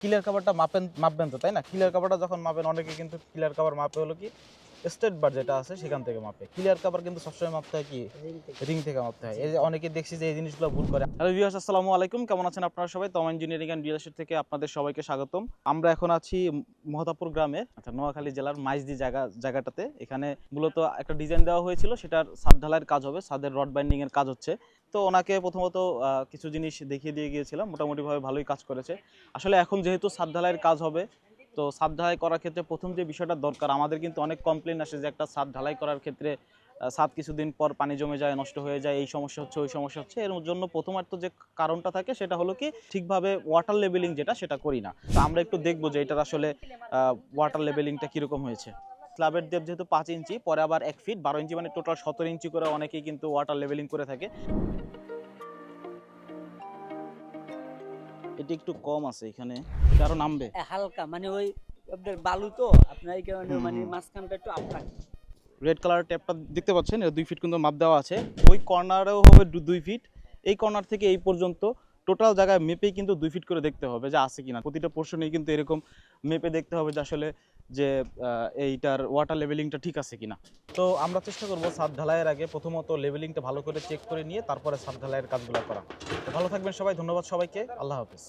Clear কভারটা মাপবেন তো, তাই না? ক্লিয়ার কভারটা যখন মাপেন, অনেকে কিন্তু ক্লিয়ার কভার মাপে হলো কি স্টেট বার যেটা আছে সেখান থেকে মাপে। ক্লিয়ার কভার কিন্তু সবসময় মাপতে হয় কি রিং থেকে মাপতে হয়। এই যে অনেকে দেখছি যে এই জিনিসগুলো ভুল করে। হ্যালো ভিউয়ার্স, আসসালামু আলাইকুম, কেমন আছেন আপনারা সবাই? তমা ইঞ্জিনিয়ারিং অ্যান্ড ডিলারশিপ থেকে আপনাদের সবাইকে স্বাগতম। আমরা এখন আছি মহতাবপুর গ্রামে, নোয়াখালী জেলার মাইজদি জায়গাটাতে। এখানে মূলত একটা ডিজাইন দেওয়া হয়েছিল, সেটার ছাদ ঢালাইয়ের কাজ হবে, ছাদের রড বাইন্ডিং এর কাজ হচ্ছে। তো ওনাকে প্রথমত কিছু জিনিস দেখিয়ে দিয়ে গিয়েছিলাম, মোটামুটিভাবে ভালোই কাজ করেছে। আসলে এখন যেহেতু ছাদ ঢালাইয়ের কাজ হবে, তো ছাদ ঢালাই করার ক্ষেত্রে প্রথম যে বিষয়টা দরকার, আমাদের কিন্তু অনেক কমপ্লেন আসে যে একটা ছাদ ঢালাই করার ক্ষেত্রে ছাদ কিছুদিন পর পানি জমে যায়, নষ্ট হয়ে যায়, এই সমস্যা হচ্ছে, ওই সমস্যা হচ্ছে। এর জন্য প্রথমার্থ যে কারণটা থাকে সেটা হলো কি ঠিকভাবে ওয়াটার লেভেলিং যেটা সেটা করি না। তো আমরা একটু দেখবো যে এটার আসলে ওয়াটার লেভেলিংটা কীরকম হয়েছে। স্ল্যাবের ডেপথ যেহেতু 5 ইঞ্চি, পরে আবার 1 ফিট 12 ইঞ্চি, মানে টোটাল 17 ইঞ্চি করে অনেকেই কিন্তু ওয়াটার লেভেলিং করে থাকে। এটি একটু কম আছে, এখানে এটা আরো নামবে হালকা, মানে ওই আপনার বালু তো আপনার এই কারণে মানে মাঝখানটা একটু আপ থাকে। রেড কালার ট্যাপটা দেখতে পাচ্ছেন, এটা 2 ফিট কিন্তু মাপ দেওয়া আছে। ওই কর্নারেও হবে 2 ফিট, এই কর্নার থেকে এই পর্যন্ত টোটাল জায়গায় মেপেই কিন্তু 2 ফিট করে দেখতে হবে যে আছে কিনা। প্রতিটা পোর্শনেই কিন্তু এরকম মেপে দেখতে হবে যে আসলে যে এইটার ওয়াটার লেভেলিংটা ঠিক আছে কিনা। তো আমরা চেষ্টা করব ছাদ ঢালাইয়ের আগে প্রথমত লেভেলিংটা ভালো করে চেক করে নিয়ে তারপরে ছাদ ঢালাইয়ের কাজগুলো করা। তো ভালো থাকবেন সবাই, ধন্যবাদ সবাইকে, আল্লাহ হাফেজ।